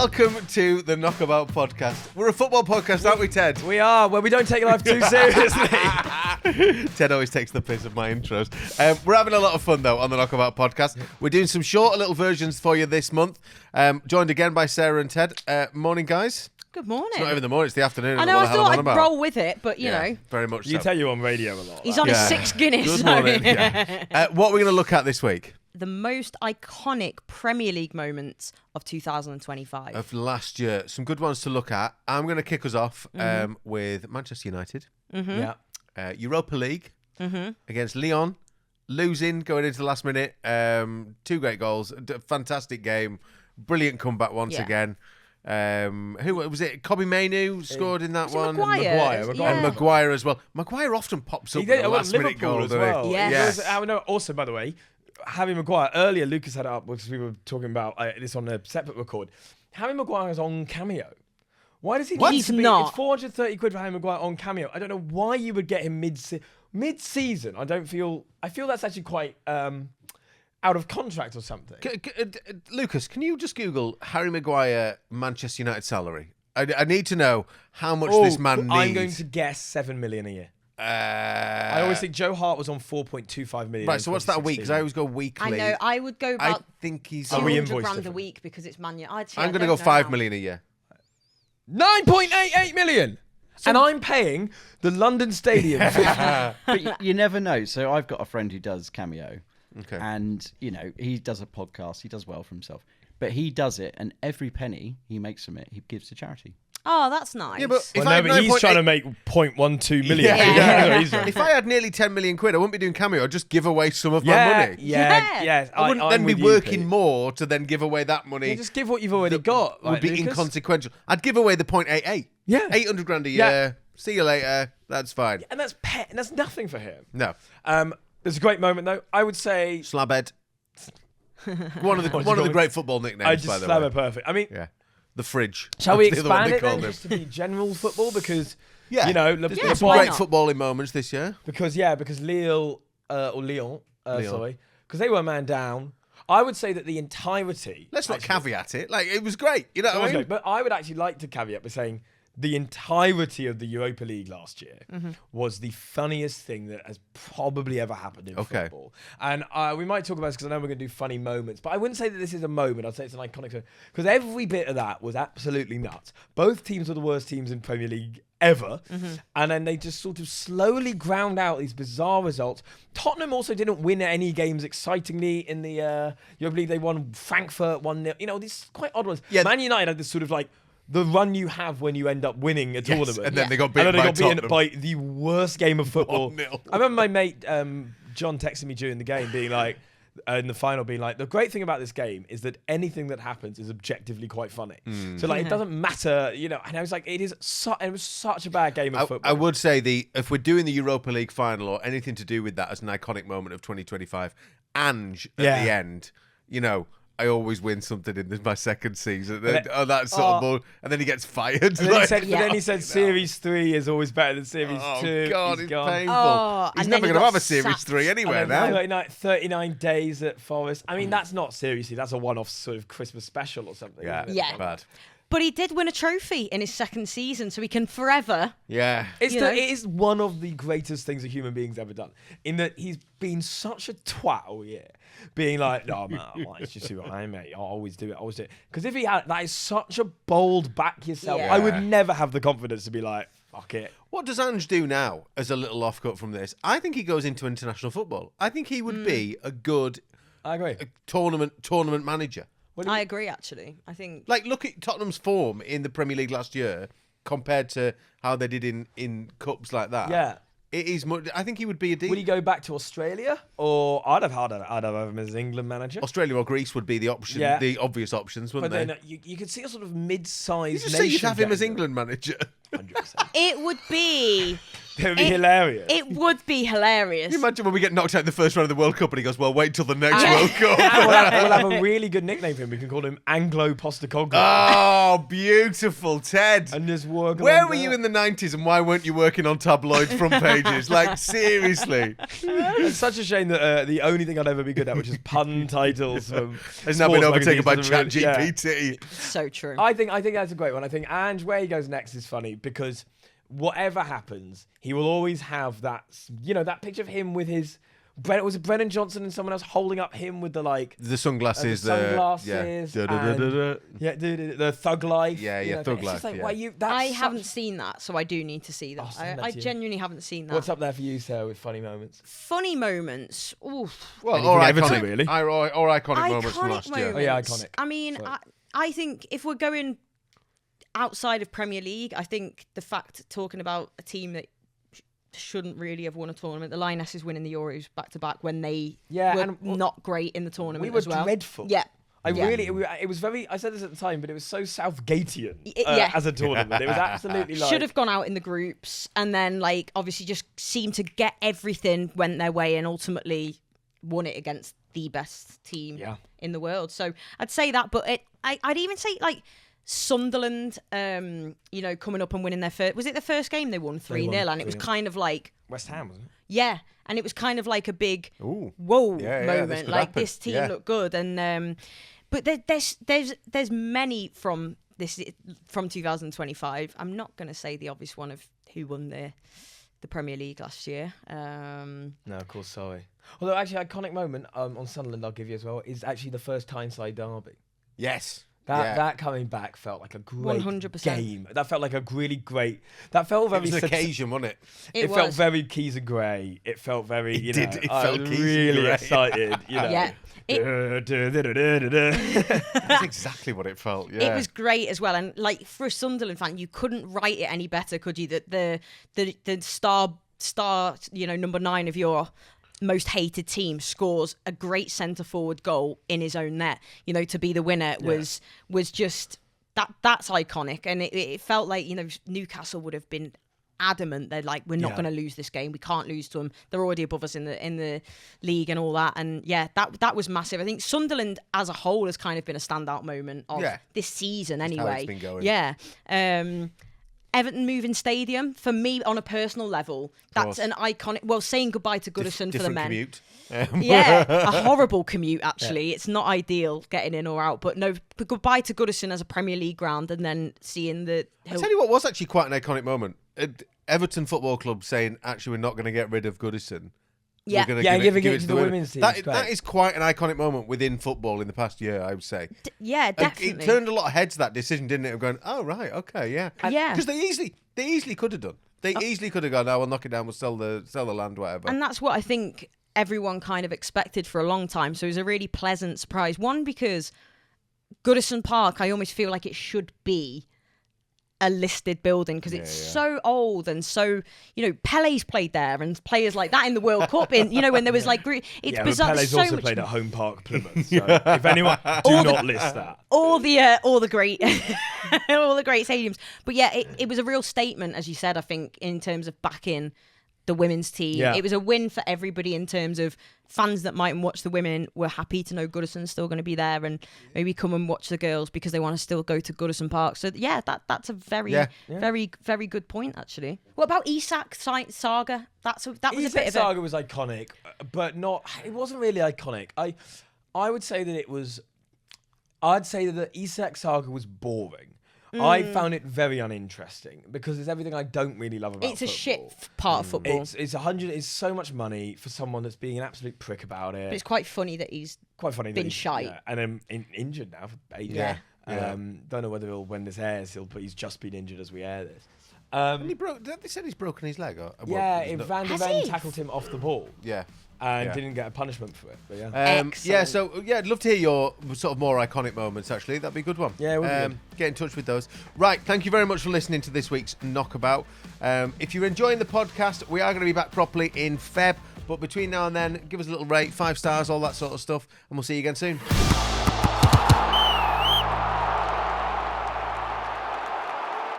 Welcome to the Knockabout Podcast. We're a football podcast, aren't we, Ted? We are, where we don't take life too seriously. Ted always takes the piss of my intros. We're having a lot of fun, though, on the Knockabout Podcast. We're doing some shorter little versions for you this month. Joined again by Sarah and Ted. Morning, guys. Good morning. It's not even the morning, it's the afternoon. I know, I thought I'd roll with it, but you know. Very much so. You tell you on radio a lot. He's on his 6 Guinness. Good so. morning. What are we going to look at this week? The most iconic Premier League moments of 2025. Of last year. Some good ones to look at. I'm going to kick us off with Manchester United. Yeah. Europa League against Lyon. Losing, going into the last minute. 2 great goals. Fantastic game. Brilliant comeback once again. Who was it? Kobe Mainu scored in that one. Maguire? And Maguire as well. Maguire often pops up with a last minute goal as well. Yes. Also, by the way, Harry Maguire, earlier Lucas had it up because we were talking about this on a separate record. Harry Maguire's on Cameo. Why does he need He's to be? not. It's 430 quid for Harry Maguire on Cameo. I don't know why you would get him mid-season. I feel that's actually quite out of contract or something. Lucas, can you just Google Harry Maguire Manchester United salary? I need to know how much this man needs. I'm going to guess 7 million a year. I always think Joe Hart was on 4.25 million. Right, so what's that a week? Because I always go weekly. I know, I would go about I think he's 200 grand a week because it's Man United. I'm going to go 5 million a year. 9.88 million! And I'm paying the London Stadium. But you never know. So I've got a friend who does Cameo. Okay. And, you know, he does a podcast. He does well for himself. But he does it, and every penny he makes from it, he gives to charity. Oh, that's nice. Yeah, but he's trying to make 0.12 million. If I had nearly 10 million quid, I wouldn't be doing Cameo. I'd just give away some of my money. Yeah. I wouldn't then be working more to then give away that money. Yeah, just give what you've already got. Would be inconsequential. I'd give away the 0.88. Yeah. 800 grand a year. Yeah. See you later. That's fine. And that's nothing for him. No. There's a great moment, though. I would say... Slabhead. one of the great football nicknames, by the way. Slabhead perfect. I mean... Yeah. The fridge. Shall we That's the other one expand they it then, called him. just to be general football? Because, Yeah. you know... There's Yeah, been some why great not? footballing moments this year. Because Lyon, because they were man down. I would say that the entirety... Let's not caveat it. Like, it was great. You know what I mean? But I would actually like to caveat by saying the entirety of the Europa League last year was the funniest thing that has probably ever happened in football. And we might talk about this because I know we're going to do funny moments, but I wouldn't say that this is a moment. I'd say it's an iconic moment because every bit of that was absolutely nuts. Both teams were the worst teams in Premier League ever. And then they just sort of slowly ground out these bizarre results. Tottenham also didn't win any games excitingly in the Europa League. They won Frankfurt 1-0. You know, these quite odd ones. Yeah. Man United had this sort of like the run you have when you end up winning a tournament. And then they got beaten by the worst game of football. 1-0. I remember my mate John texting me during the game being like, in the final being like, the great thing about this game is that anything that happens is objectively quite funny. So like, it doesn't matter, you know, and I was like, it was such a bad game of football. I would say if we're doing the Europa League final or anything to do with that as an iconic moment of 2025, Ange at the end, you know, I always win something in my second season. That sort of ball. And then he gets fired. And then he said Series 3 is always better than Series 2. Oh, God, it's painful. Oh, He's and never then he going to got have a Series sacked. 3 anywhere now. 39 days at Forest. I mean, that's not seriously. That's a one-off sort of Christmas special or something. Yeah, Yeah. bad. But he did win a trophy in his second season, so he can forever. Yeah. It is one of the greatest things a human being's ever done. In that he's been such a twat all year. Being like, no, man, it's just who I am, mate. I'll always do it. Because if he had, that is such a bold back yourself. Yeah. I would never have the confidence to be like, fuck it. What does Ange do now as a little offcut from this? I think he goes into international football. I think he would be a good I agree. tournament manager. I agree, actually. I think... Like, look at Tottenham's form in the Premier League last year compared to how they did in cups like that. Yeah. It is much, I think he would be a Would he go back to Australia? Or I'd have him as England manager. Australia or Greece would be the option, the obvious options, wouldn't but they? then you could see a sort of mid-sized You just nation say you'd have him as getting England manager. 100%. It would be. It would be hilarious. It would be hilarious. Can you imagine when we get knocked out in the first round of the World Cup and he goes, well, wait till the next World Cup. we'll have a really good nickname for him. We can call him Anglo Postecoglou. Oh, beautiful, Ted. And just work Where along were that. you in the 90s and why weren't you working on tabloid front pages? Like, seriously. It's such a shame that the only thing I'd ever be good at, which is pun titles from Has now been sports overtaken by magazines, doesn't really- ChatGPT. So true. I think that's a great one. I think Ange, where he goes next is funny because whatever happens, he will always have that, that picture of him with his, was it Brennan Johnson and someone else holding up him with The sunglasses. sunglasses, the thug life. Yeah, thug it's life. just like, Yeah. why you? I haven't seen that, so I do need to see that. send that I to you. genuinely haven't seen that. What's up there for you, Sarah, with funny moments? Funny moments. Oof. Well, Anything or Everton, iconic, really. or iconic moments from last year. Oh, yeah, iconic. I mean, I think if we're going outside of Premier League, I think the fact talking about a team that shouldn't really have won a tournament, the Lionesses winning the Euros back to back when they were not great in the tournament. We were as well. dreadful. Yeah. It was very, I said this at the time, but it was so Southgatean Yeah. as a tournament. It was absolutely like... Should have gone out in the groups and then, obviously just seemed to get everything, went their way, and ultimately won it against the best team in the world. So I'd say that, but I'd even say, Sunderland, coming up and winning their first... Was it the first game they won 3-0? And it was kind of like... West Ham, wasn't it? Yeah, and it was kind of like a big Ooh. whoa Yeah, moment. this could Like happen. this team looked good, and but there's many from 2025. I'm not going to say the obvious one of who won the Premier League last year. No, of course, sorry. Although actually, iconic moment on Sunderland I'll give you as well is actually the first Tyneside derby. Yes. That coming back felt like a great 100%. game. That felt like a really great. That felt very. It was an occasion, wasn't it? It felt was. very Keys and Gray. It felt very. It did. It I felt was Keys and really Gray. excited. Yeah. That's exactly what it felt. Yeah. It was great as well, and for a Sunderland fan, you couldn't write it any better, could you? That the star, number 9 of your most hated team scores a great centre forward goal in his own net. To be the winner was just that's iconic, and it felt like Newcastle would have been adamant. They're like, we're not going to lose this game. We can't lose to them. They're already above us in the league and all that. And that was massive. I think Sunderland as a whole has kind of been a standout moment of this season. Just anyway, how it's been going. Yeah. Everton moving stadium, for me, on a personal level, that's an iconic... Well, saying goodbye to Goodison for the men. Commute. Yeah, a horrible commute, actually. It's not ideal getting in or out. But no, goodbye to Goodison as a Premier League ground, and then seeing the... I'll tell you what was actually quite an iconic moment. Everton Football Club saying, actually, we're not going to get rid of Goodison. Yeah, giving it to the women's team. That is quite an iconic moment within football in the past year, I would say. Yeah, definitely. It turned a lot of heads, that decision, didn't it? Of going, oh, right, okay, yeah. Yeah. Because they easily could have done. They easily could have gone, we'll knock it down, we'll sell the land, whatever. And that's what I think everyone kind of expected for a long time. So it was a really pleasant surprise. One, because Goodison Park, I almost feel like it should be a listed building because it's so old and so, Pele's played there and players like that in the World Cup when there was it's bizarre. But Pele's so also much... played at Home Park, Plymouth. So if anyone, do not list that. All the great all the great stadiums. But yeah, it was a real statement, as you said, I think, in terms of backing the women's team. Yeah. It was a win for everybody in terms of fans that mightn't watch the women were happy to know Goodison's still going to be there and maybe come and watch the girls because they want to still go to Goodison Park. So yeah, that's a very, very, very good point, actually. What about Isak Saga? That was a bit of a... Saga was iconic, but it wasn't really iconic. I would say that it was... I'd say that the Isak Saga was boring. I found it very uninteresting because it's everything I don't really love about football. It's a shit part of football. It's so much money for someone that's being an absolute prick about it. But it's quite funny that he's been shite. Yeah, and injured now for ages. Yeah. Don't know whether when this airs, he's just been injured as we air this. They said he's broken his leg. Van der Ven tackled him off the ball. Yeah. And didn't get a punishment for it. But I'd love to hear your sort of more iconic moments, actually. That'd be a good one. Yeah, it would be good. Get in touch with those. Right, thank you very much for listening to this week's Knockabout. If you're enjoying the podcast, we are going to be back properly in Feb. But between now and then, give us a little rate, 5 stars, all that sort of stuff. And we'll see you again soon.